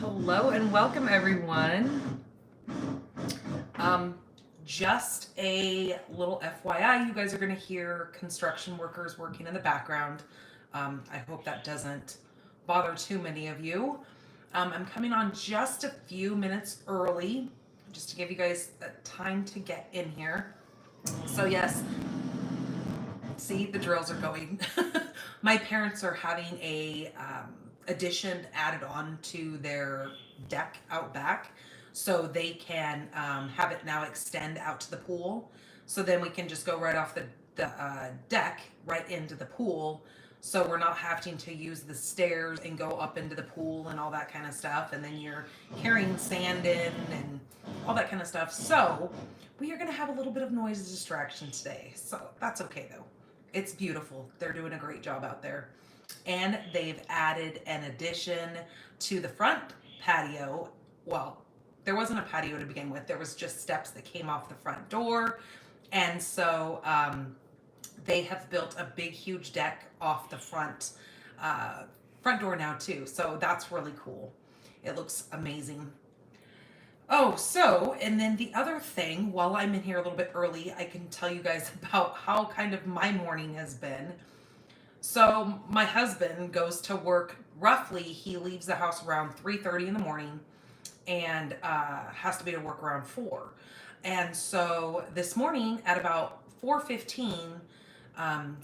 Hello and welcome everyone. Just a little FYI, you guys are going to hear construction workers working in the background. I hope that doesn't bother too many of you. I'm coming on just a few minutes early, just to give you guys time to get in here. So yes, see the drills are going. My parents are having a addition added on to their deck out back, so they can have it now extend out to the pool. So then we can just go right off the deck right into the pool. So we're not having to use the stairs and go up into the pool and all that kind of stuff. And then you're carrying sand in and all that kind of stuff. So we are going to have a little bit of noise distraction today. So that's okay though. It's beautiful. They're doing a great job out there. And they've added an addition to the front patio. Well, there wasn't a patio to begin with. There was just steps that came off the front door. And so they have built a big, huge deck off the front door now too. So that's really cool. It looks amazing. Oh, so, and then the other thing, while I'm in here a little bit early, I can tell you guys about how kind of my morning has been. So my husband goes to work roughly, he leaves the house around 3:30 in the morning and has to be to work around 4. And so this morning at about 4:15,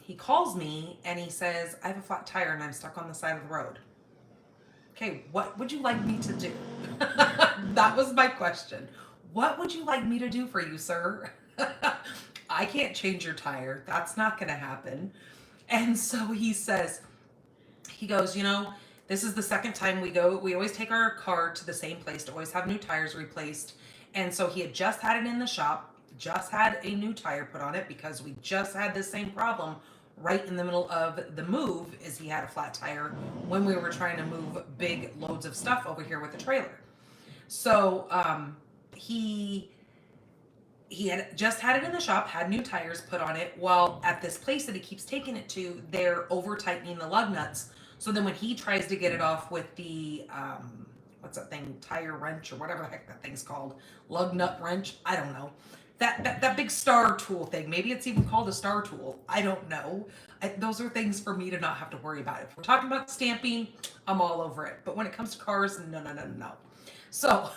he calls me and he says, I have a flat tire and I'm stuck on the side of the road. Okay, what would you like me to do? That was my question. What would you like me to do for you, sir? I can't change your tire. That's not going to happen. And so he goes, this is the second time we go. We always take our car to the same place to always have new tires replaced. And so he had just had it in the shop, just had a new tire put on it because we just had the same problem right in the middle of the move is he had a flat tire when we were trying to move big loads of stuff over here with the trailer. So he had just had it in the shop, had new tires put on it. Well, at this place that he keeps taking it to, they're over tightening the lug nuts. So then when he tries to get it off with the what's that thing, tire wrench or whatever the heck that thing's called, lug nut wrench, I don't know. That big star tool thing. Maybe it's even called a star tool. I don't know. Those are things for me to not have to worry about. If we're talking about stamping, I'm all over it. But when it comes to cars, no. So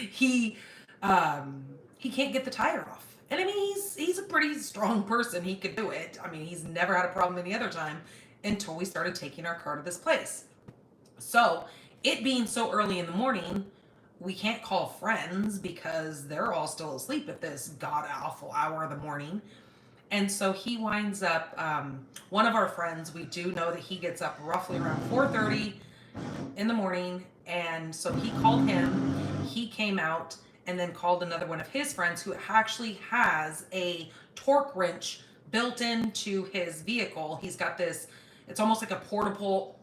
he can't get the tire off. And I mean, he's a pretty strong person. He could do it. I mean, he's never had a problem any other time until we started taking our car to this place. So it being so early in the morning, we can't call friends because they're all still asleep at this god awful hour of the morning. And so he winds up, one of our friends, we do know that he gets up roughly around 4:30 in the morning. And so he called him, he came out and then called another one of his friends who actually has a torque wrench built into his vehicle. He's got this, it's almost like a portable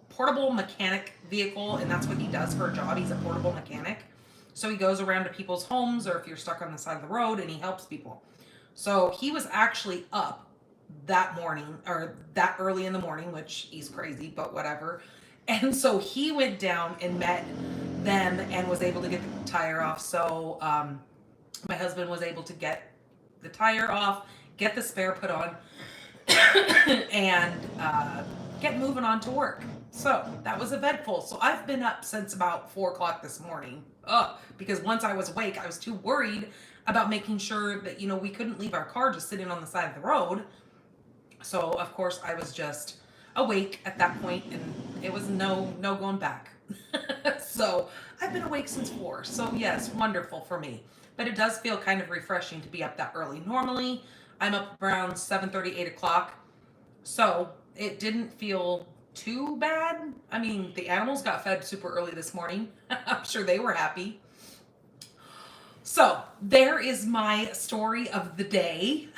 mechanic vehicle. And that's what he does for a job. He's a portable mechanic. So he goes around to people's homes or if you're stuck on the side of the road and he helps people. So he was actually up that morning or that early in the morning, which he's crazy, but whatever. And so he went down and met them and was able to get the tire off. So my husband was able to get the tire off, get the spare put on, and get moving on to work. So that was eventful. So I've been up since about 4 o'clock this morning. Because once I was awake, I was too worried about making sure that, we couldn't leave our car just sitting on the side of the road. So of course I was just awake at that point and it was no going back. So I've been awake since 4. So yes, wonderful for me. But it does feel kind of refreshing to be up that early. Normally I'm up around 7:30, 8 o'clock. So it didn't feel too bad. I mean, the animals got fed super early this morning. I'm sure they were happy. So there is my story of the day.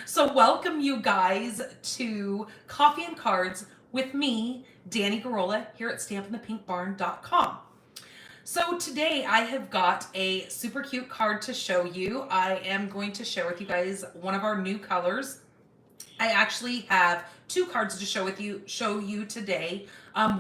So welcome you guys to Coffee and Cards with me, Danny Garola, here at stampinthepinkbarn.com. So today I have got a super cute card to show you. I am going to share with you guys one of our new colors. I actually have 2 cards to show you today.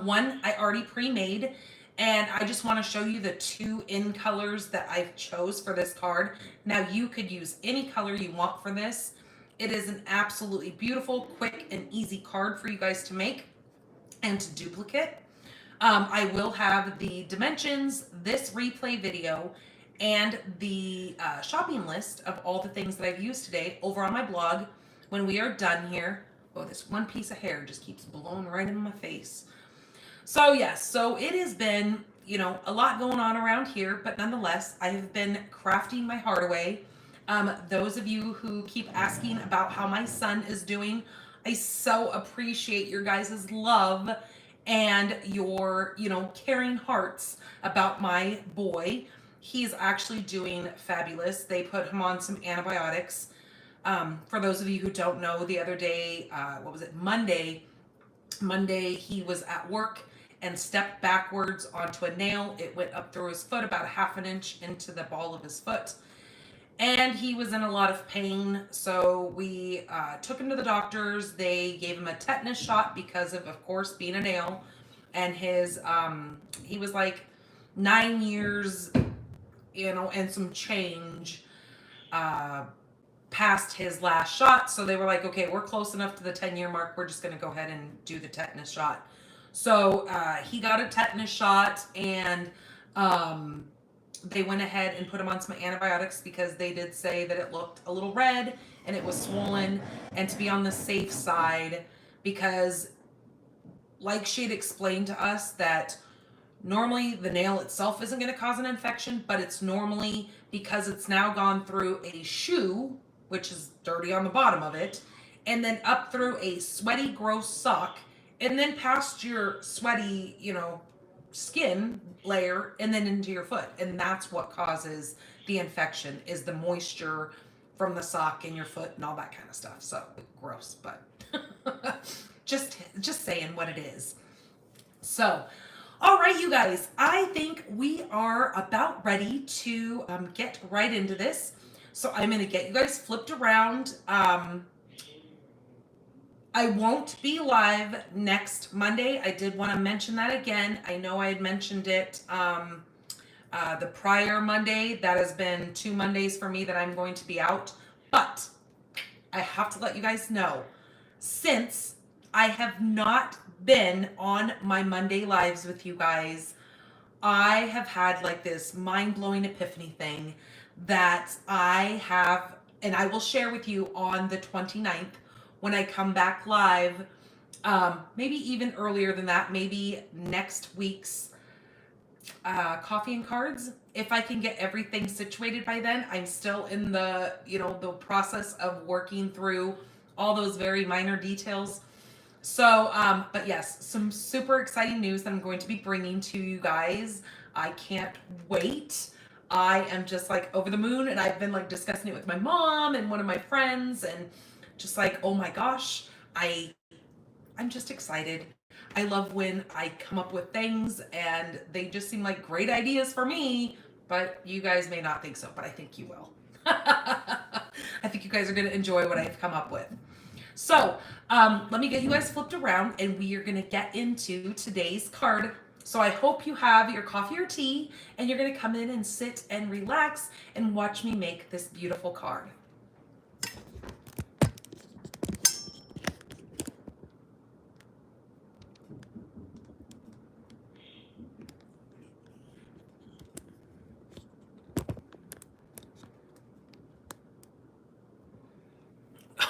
One I already pre-made, And I just want to show you the 2 in colors that I've chose for this card. Now you could use any color you want for this. It is an absolutely beautiful, quick, and easy card for you guys to make and to duplicate. I will have the dimensions, this replay video, and the shopping list of all the things that I've used today over on my blog when we are done here. Oh, this one piece of hair just keeps blowing right in my face. So yes, so it has been, a lot going on around here, but nonetheless, I have been crafting my heart away. Those of you who keep asking about how my son is doing, I so appreciate your guys' love and your, caring hearts about my boy. He's actually doing fabulous. They put him on some antibiotics. For those of you who don't know, the other day, Monday, he was at work and stepped backwards onto a nail. It went up through his foot about a half an inch into the ball of his foot. And he was in a lot of pain. So we took him to the doctors. They gave him a tetanus shot because of course, being a nail. And he was like 9 years, and some change past his last shot. So they were like, okay, we're close enough to the 10-year mark. We're just going to go ahead and do the tetanus shot. So he got a tetanus shot, and they went ahead and put him on some antibiotics because they did say that it looked a little red and it was swollen, and to be on the safe side, because like she'd explained to us that normally the nail itself isn't going to cause an infection, but it's normally because it's now gone through a shoe, which is dirty on the bottom of it, and then up through a sweaty, gross sock, and then past your sweaty, skin layer, and then into your foot. And that's what causes the infection, is the moisture from the sock in your foot and all that kind of stuff. So gross, but just saying what it is. So, all right, you guys, I think we are about ready to get right into this. So I'm going to get you guys flipped around. I won't be live next Monday. I did want to mention that again. I know I had mentioned it the prior Monday. That has been 2 Mondays for me that I'm going to be out. But I have to let you guys know, since I have not been on my Monday lives with you guys, I have had like this mind-blowing epiphany thing that I have, and I will share with you on the 29th when I come back live. Maybe even earlier than that, maybe next week's coffee and cards. If I can get everything situated by then. I'm still in the, the process of working through all those very minor details. So, but yes, some super exciting news that I'm going to be bringing to you guys. I can't wait. I am just like over the moon, and I've been like discussing it with my mom and one of my friends, and just like, oh my gosh, I'm just excited. I love when I come up with things and they just seem like great ideas for me, but you guys may not think so, but I think you will. I think you guys are going to enjoy what I've come up with. So let me get you guys flipped around, and we are going to get into today's card. So I hope you have your coffee or tea, and you're going to come in and sit and relax and watch me make this beautiful card.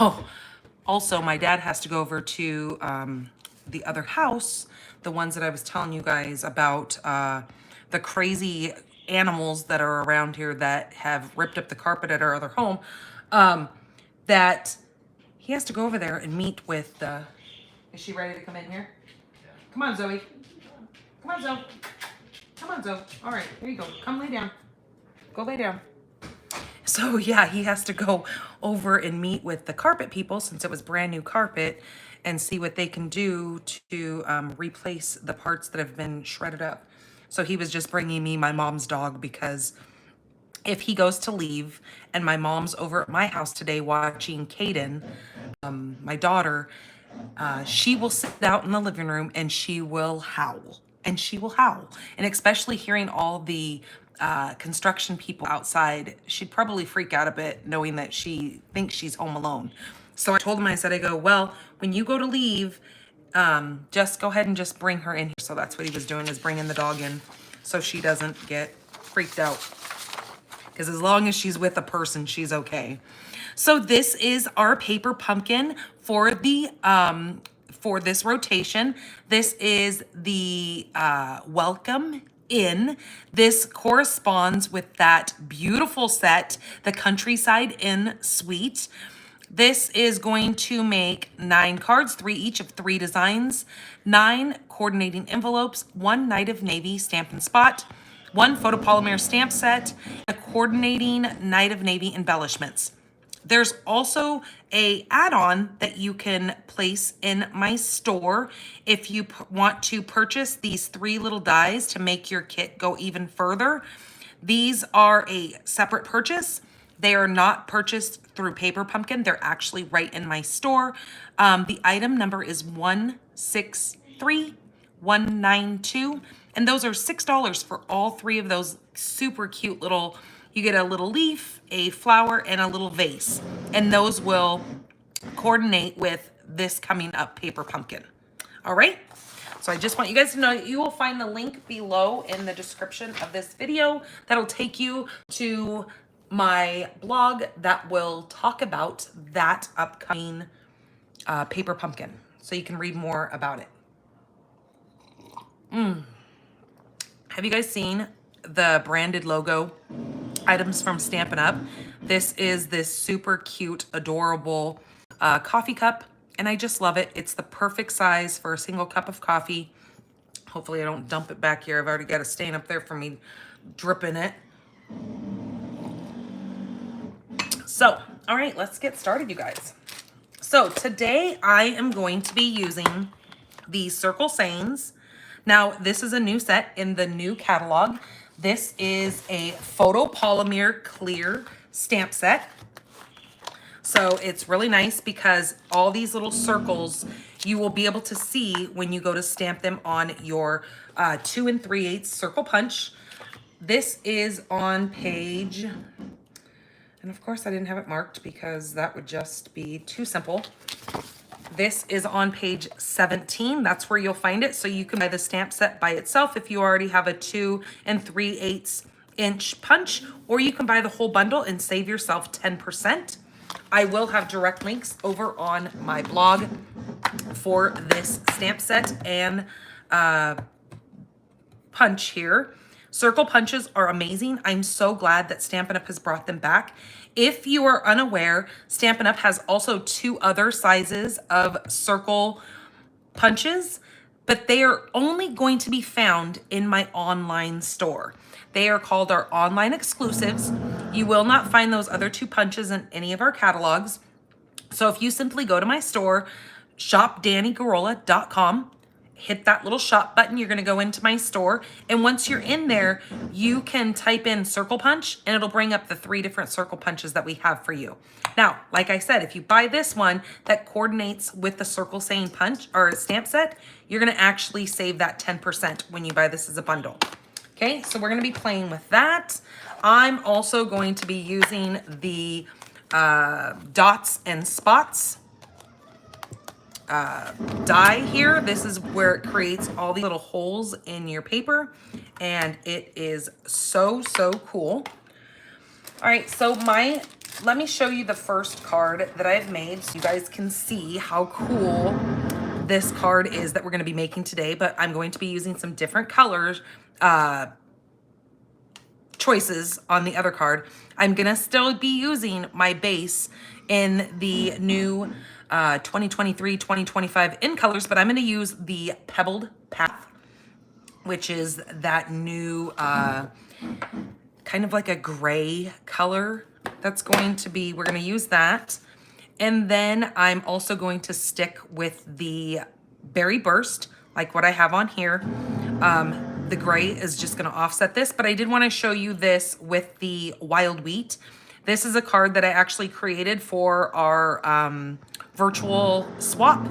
Oh, also, my dad has to go over to the other house, the ones that I was telling you guys about, the crazy animals that are around here that have ripped up the carpet at our other home, that he has to go over there and meet with is she ready to come in here? Yeah. Come on, Zoe. Come on, Zoe. Come on, Zoe. All right, here you go. Come lay down. Go lay down. So yeah, he has to go over and meet with the carpet people, since it was brand new carpet, and see what they can do to replace the parts that have been shredded up. So he was just bringing me my mom's dog, because if he goes to leave and my mom's over at my house today watching Kaden, my daughter, she will sit out in the living room and she will howl. and she will howl. And especially hearing all the construction people outside, she'd probably freak out a bit knowing that she thinks she's home alone. So I told him, I said, I go, well, when you go to leave, just go ahead and just bring her in here. So that's what he was doing, is bringing the dog in so she doesn't get freaked out. Because as long as she's with a person, she's okay. So this is our paper pumpkin for the for this rotation. This is the welcome in. This corresponds with that beautiful set, the Countryside Inn Suite. This is going to make 9 cards, 3 each of 3 designs, 9 coordinating envelopes, 1 Night of Navy Stampin' Spot, 1 photopolymer stamp set, a coordinating Night of Navy embellishments. There's also a add-on that you can place in my store if you want to purchase these 3 little dies to make your kit go even further. These are a separate purchase. They are not purchased through Paper Pumpkin. They're actually right in my store. The item number is 163192, and those are $6 for all 3 of those super cute little. You get a little leaf, a flower, and a little vase, and those will coordinate with this coming up Paper Pumpkin. All right. So I just want you guys to know that you will find the link below in the description of this video. That'll take you to my blog that will talk about that upcoming Paper Pumpkin, so you can read more about it. Have you guys seen the branded logo items from Stampin' Up? This is this super cute, adorable coffee cup, and I just love it. It's the perfect size for a single cup of coffee. Hopefully I don't dump it back here. I've already got a stain up there from me dripping it. So, all right, let's get started, you guys. So today I am going to be using the Circle Sayings. Now, this is a new set in the new catalog. This is a photopolymer clear stamp set. So it's really nice because all these little circles you will be able to see when you go to stamp them on your 2 3/8 circle punch. This is on page, and of course I didn't have it marked because that would just be too simple. This is on page 17. That's where you'll find it. So you can buy the stamp set by itself if you already have a 2 3/8 inch punch, or you can buy the whole bundle and save yourself 10%. I will have direct links over on my blog for this stamp set and punch here. Circle punches are amazing. I'm so glad that Stampin' Up! Has brought them back. If you are unaware, Stampin' Up! Has also 2 other sizes of circle punches, but they are only going to be found in my online store. They are called our online exclusives. You will not find those other 2 punches in any of our catalogs. So if you simply go to my store, shopdannygarola.com, hit that little shop button, you're gonna go into my store, and once you're in there, you can type in circle punch and it'll bring up the 3 different circle punches that we have for you. Now, like I said, if you buy this one that coordinates with the Circle Saying punch or stamp set, you're gonna actually save that 10% when you buy this as a bundle. Okay, so we're gonna be playing with that. I'm also going to be using the dots and spots die here. This is where it creates all these little holes in your paper, and it is so cool. All right, so let me show you the first card that I've made so you guys can see how cool this card is that we're going to be making today, but I'm going to be using some different colors choices on the other card. I'm gonna still be using my base in the new 2023-2025 in colors, but I'm gonna use the Pebbled Path, which is that new kind of like a gray color that's going to be, we're gonna use that. And then I'm also going to stick with the Berry Burst, like what I have on here. The gray is just gonna offset this, but I did wanna show you this with the Wild Wheat. This is a card that I actually created for our virtual swap.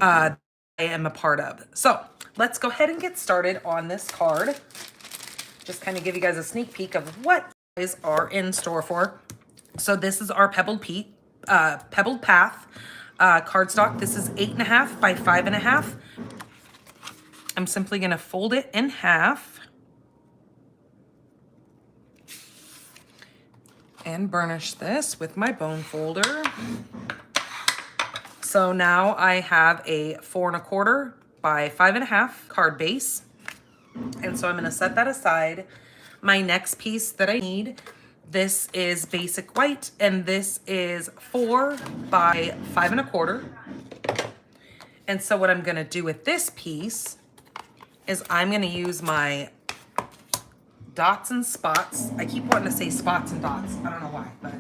I I am a part of. So let's go ahead and get started on this card. Just kind of give you guys a sneak peek of what you guys are in store for. So this is our Pebbled Path cardstock. This is 8.5 by 5.5. I'm simply going to fold it in half and burnish this with my bone folder. So now I have a 4.25 by 5.5 card base. And so I'm going to set that aside. My next piece that I need, this is basic white, and this is 4 by 5.25. And so what I'm going to do with this piece is I'm going to use my dots and spots. I keep wanting to say spots and dots. I don't know why, but.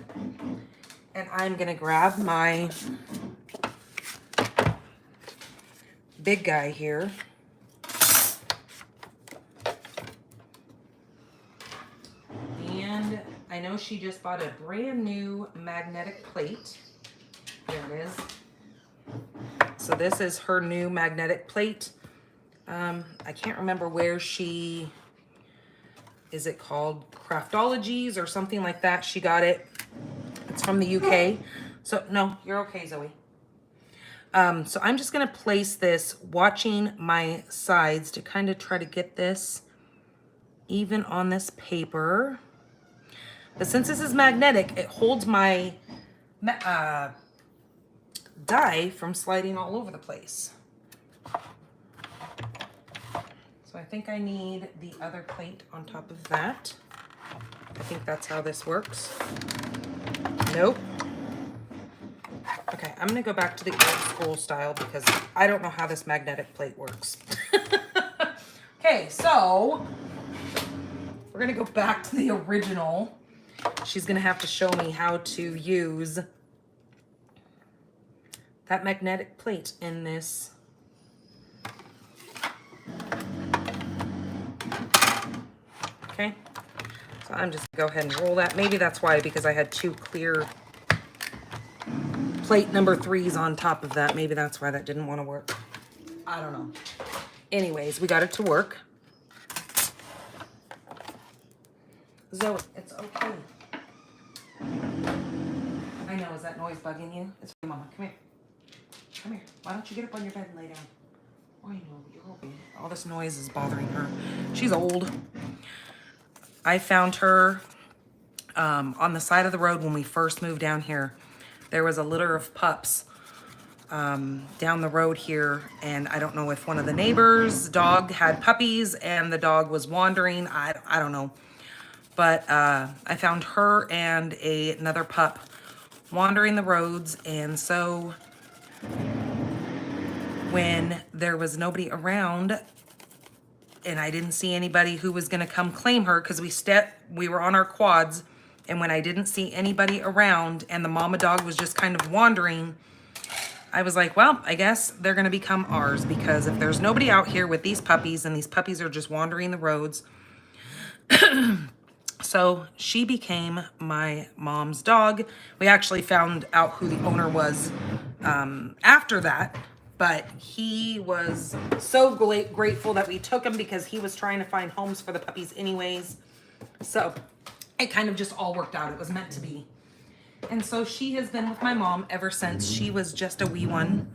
And I'm going to grab my big guy here. And I know she just bought a brand new magnetic plate. There it is. So this is her new magnetic plate. I can't remember where she, is it called Craftologies or something like that? She got it. It's from the UK. So no, you're okay, Zoe. So I'm just going to place this, watching my sides to kind of try to get this even on this paper. But since this is magnetic, it holds my die from sliding all over the place. So I think I need the other plate on top of that. I think that's how this works. Nope. Okay, I'm gonna go back to the old school style because I don't know how this magnetic plate works. Okay, so we're gonna go back to the original. She's gonna have to show me how to use that magnetic plate in this. Okay, so I'm just gonna go ahead and roll that. Maybe that's why, because I had two clear plate number 3s on top of that. Maybe that's why that didn't want to work. I don't know. Anyways, we got it to work. Zoe, it's okay. I know, is that noise bugging you? It's okay, Mama. Come here. Come here. Why don't you get up on your bed and lay down? I know, you're okay. All this noise is bothering her. She's old. I found her on the side of the road when we first moved down here. There was a litter of pups down the road here, and I don't know if one of the neighbors' dog had puppies and the dog was wandering. I don't know. But I found her and another pup wandering the roads, and so when there was nobody around and I didn't see anybody who was going to come claim her, because we were on our quads, and when I didn't see anybody around and the mama dog was just kind of wandering, I was like, well, I guess they're going to become ours, because if there's nobody out here with these puppies and these puppies are just wandering the roads. So she became my mom's dog. We actually found out who the owner was after that, but he was so grateful that we took him, because he was trying to find homes for the puppies anyways. So it kind of just all worked out. It was meant to be. And so she has been with my mom ever since she was just a wee one.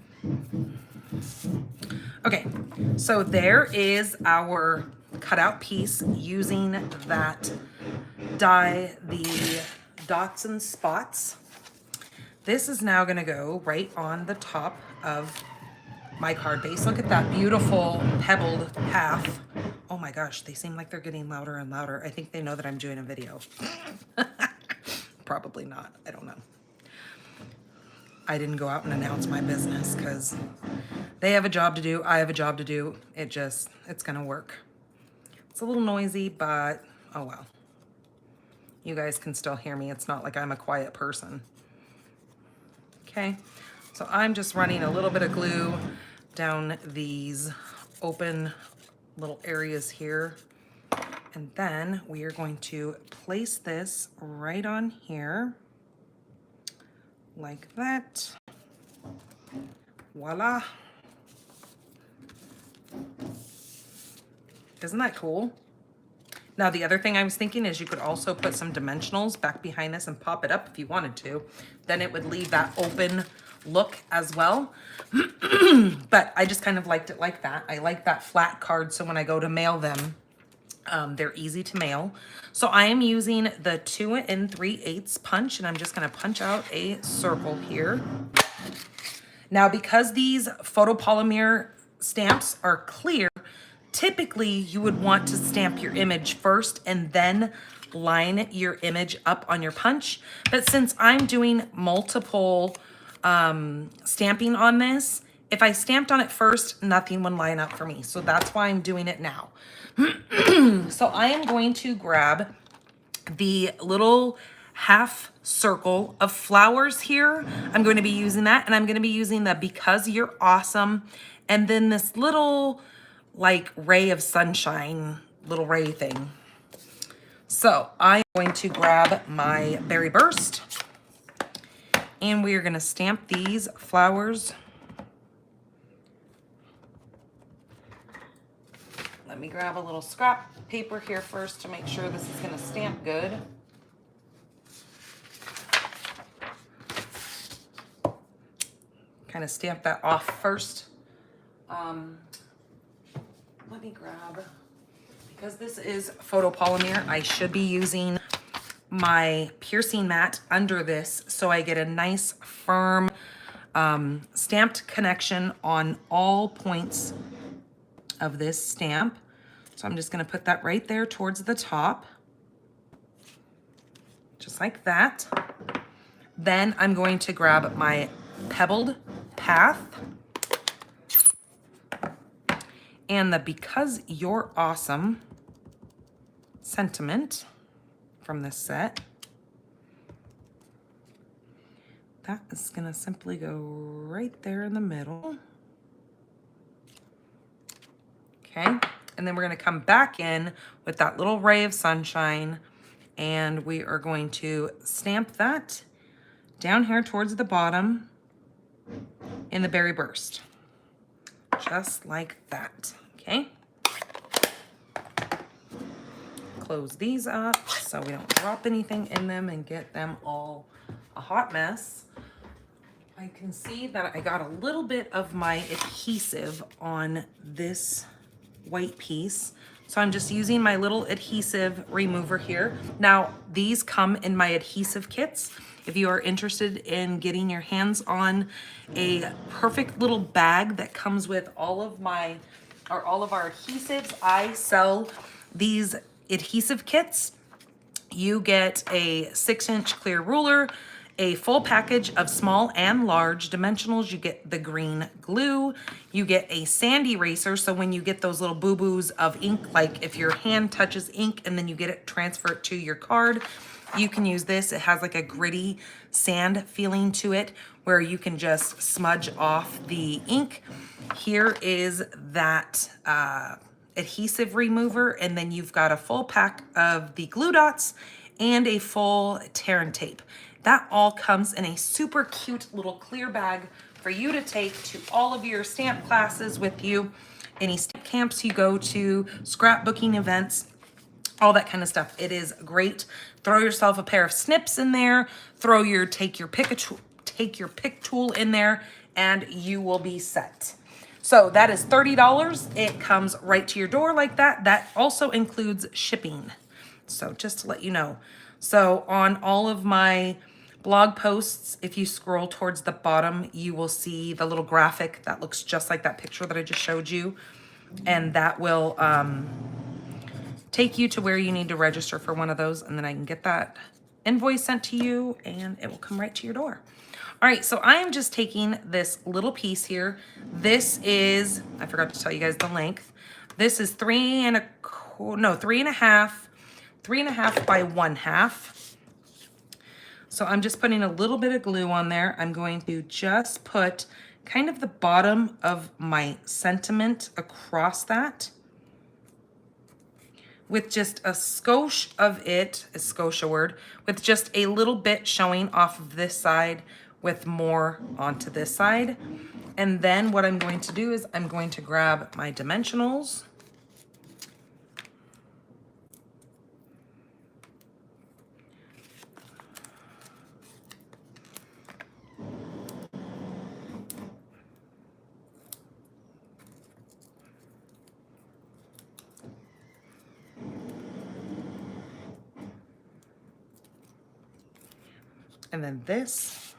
Okay, so there is our cutout piece using that die, the dots and spots. This is now going to go right on the top of my card base. Look at that beautiful pebbled path. Oh my gosh, they seem like they're getting louder and louder. I think they know that I'm doing a video. Probably not. I don't know. I didn't go out and announce my business because they have a job to do. I have a job to do. It's going to work. It's a little noisy, but oh well. You guys can still hear me. It's not like I'm a quiet person. Okay, so I'm just running a little bit of glue down these open little areas here. And then we are going to place this right on here, like that. Voila. Isn't that cool? Now, the other thing I was thinking is you could also put some dimensionals back behind this and pop it up if you wanted to. Then it would leave that open look as well. But I just kind of liked it like that. I like that flat card, so when I go to mail them, they're easy to mail. So I am using the 2 3/8 punch, and I'm just gonna punch out a circle here. Now, because these photopolymer stamps are clear, typically you would want to stamp your image first and then line your image up on your punch. But since I'm doing multiple stamping on this, if I stamped on it first, nothing would line up for me. So that's why I'm doing it now. So I am going to grab the little half circle of flowers here. I'm going to be using that, and I'm going to be using the Because You're Awesome, and then this little like ray of sunshine, little ray thing. So I'm going to grab my Berry Burst, and we are going to stamp these flowers. Let me grab a little scrap paper here first to make sure this is going to stamp good. Kind of stamp that off first. Let me grab, because this is photopolymer, I should be using my piercing mat under this so I get a nice firm stamped connection on all points of this stamp. So I'm just going to put that right there towards the top, just like that. Then I'm going to grab my pebbled path and the Because You're Awesome sentiment from this set. That is going to simply go right there in the middle. Okay, and then we're going to come back in with that little ray of sunshine, and we are going to stamp that down here towards the bottom in the Berry Burst. Just like that, okay? Close these up so we don't drop anything in them and get them all a hot mess. I can see that I got a little bit of my adhesive on this white piece. So I'm just using my little adhesive remover here. Now, these come in my adhesive kits. If you are interested in getting your hands on a perfect little bag that comes with all of our adhesives, I sell these adhesive kits. You get a 6-inch clear ruler, a full package of small and large dimensionals. You get the green glue. You get a sand eraser. So when you get those little boo-boos of ink, like if your hand touches ink and then you get it transferred to your card, you can use this. It has like a gritty sand feeling to it where you can just smudge off the ink. Here is that adhesive remover, and then you've got a full pack of the glue dots and a full tear and tape. That all comes in a super cute little clear bag for you to take to all of your stamp classes with you, any stamp camps you go to, scrapbooking events, all that kind of stuff. It is great. Throw yourself a pair of snips in there, take your pick tool in there, and you will be set. So that is $30. It comes right to your door like that. That also includes shipping. So just to let you know. So on all of my blog posts, if you scroll towards the bottom, you will see the little graphic that looks just like that picture that I just showed you. And that will take you to where you need to register for one of those. And then I can get that invoice sent to you and it will come right to your door. All right, so I am just taking this little piece here. This is, I forgot to tell you guys the length. This is 3.5 by 1/2. So I'm just putting a little bit of glue on there. I'm going to just put kind of the bottom of my sentiment across that with just a skosh of it, a skosh a word, with just a little bit showing off of this side with more onto this side. And then what I'm going to do is I'm going to grab my dimensionals And then this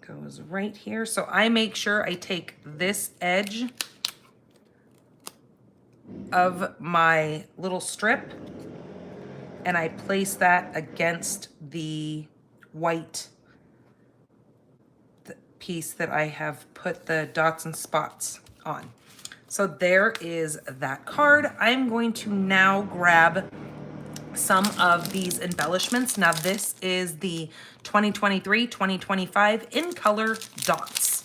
goes right here. So I make sure I take this edge of my little strip and I place that against the white piece that I have put the dots and spots on. So there is that card. I'm going to now grab some of these embellishments. Now this is the 2023-2025 in color dots.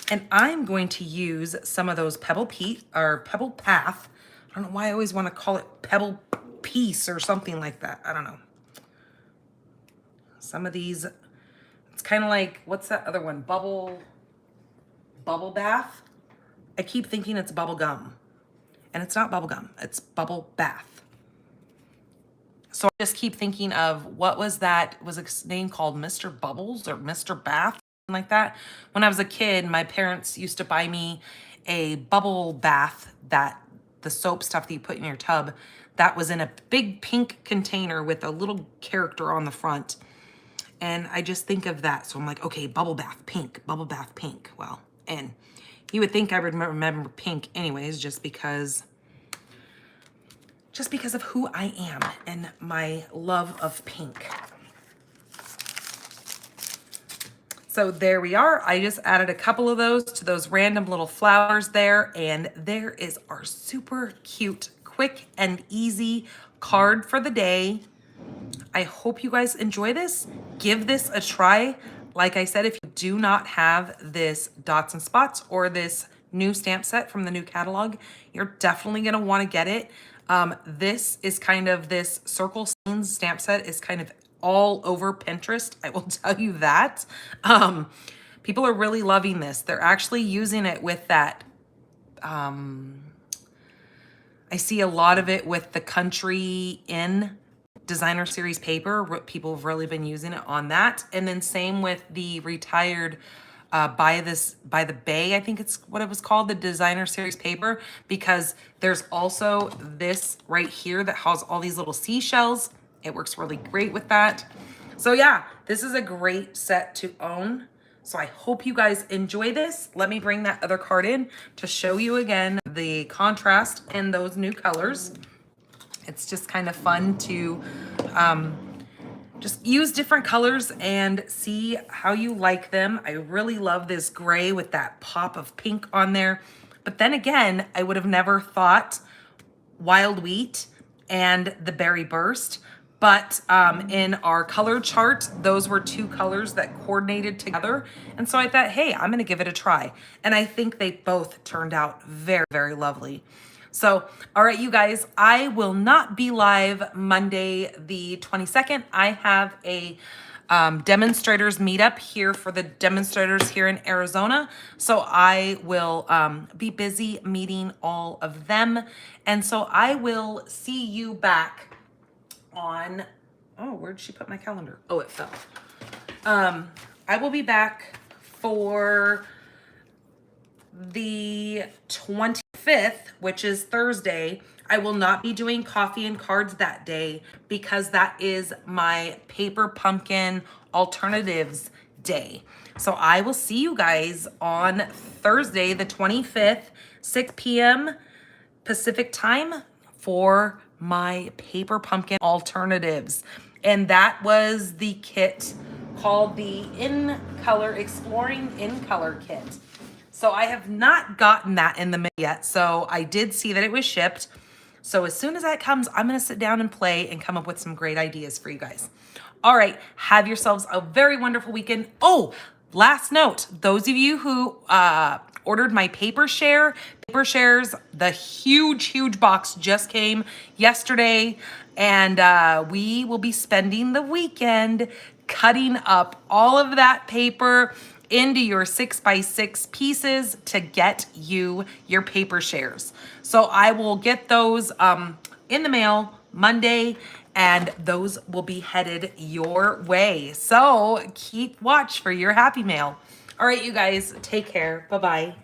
And I'm going to use some of those Pebble Path. I don't know why I always want to call it Pebble Piece or something like that. I don't know. Some of these, it's kind of like, what's that other one? Bubble Bath? I keep thinking it's bubble gum. And it's not bubble gum, it's Bubble Bath. So I just keep thinking of, what was that? Was a name called Mr. Bubbles or Mr. Bath? Like that. When I was a kid, my parents used to buy me a bubble bath, that the soap stuff that you put in your tub, that was in a big pink container with a little character on the front. And I just think of that. So I'm like, okay, bubble bath pink. Well, and you would think I would remember pink anyways, just because of who I am and my love of pink. So there we are. I just added a couple of those to those random little flowers there. And there is our super cute, quick and easy card for the day. I hope you guys enjoy this. Give this a try. Like I said, if you do not have this dots and spots or this new stamp set from the new catalog, you're definitely gonna wanna get it. This is kind of, this circle scenes stamp set is kind of all over Pinterest, I will tell you that. People are really loving this. They're actually using it with that, I see a lot of it with the Country Inn designer series paper. People have really been using it on that. And then same with the retired by the Bay, I think it's what it was called, the designer series paper, because there's also this right here that has all these little seashells. It works really great with that. So yeah, this is a great set to own. So I hope you guys enjoy this. Let me bring that other card in to show you again the contrast in those new colors. It's just kind of fun to just use different colors and see how you like them. I really love this gray with that pop of pink on there. But then again, I would have never thought Wild Wheat and the Berry Burst. But in our color chart, those were two colors that coordinated together. And so I thought, hey, I'm gonna give it a try. And I think they both turned out very, very lovely. So, all right, you guys, I will not be live Monday the 22nd. I have a demonstrators meetup here for the demonstrators here in Arizona. So I will be busy meeting all of them. And so I will see you back on, oh, where'd she put my calendar? Oh, it fell. I will be back for the 25th, which is Thursday. I will not be doing coffee and cards that day because that is my paper pumpkin alternatives day. So I will see you guys on Thursday, the 25th, 6 p.m. Pacific time for my paper pumpkin alternatives. And that was the kit called the In Color Exploring In Color kit. So I have not gotten that in the mail yet. So I did see that it was shipped. So as soon as that comes, I'm gonna sit down and play and come up with some great ideas for you guys. All right, have yourselves a very wonderful weekend. Oh, last note, those of you who ordered my paper shares, the huge box just came yesterday, and we will be spending the weekend cutting up all of that paper into your 6x6 pieces to get you your paper shares. So I will get those in the mail Monday, and those will be headed your way. So keep watch for your happy mail. All right, you guys, take care. Bye-bye.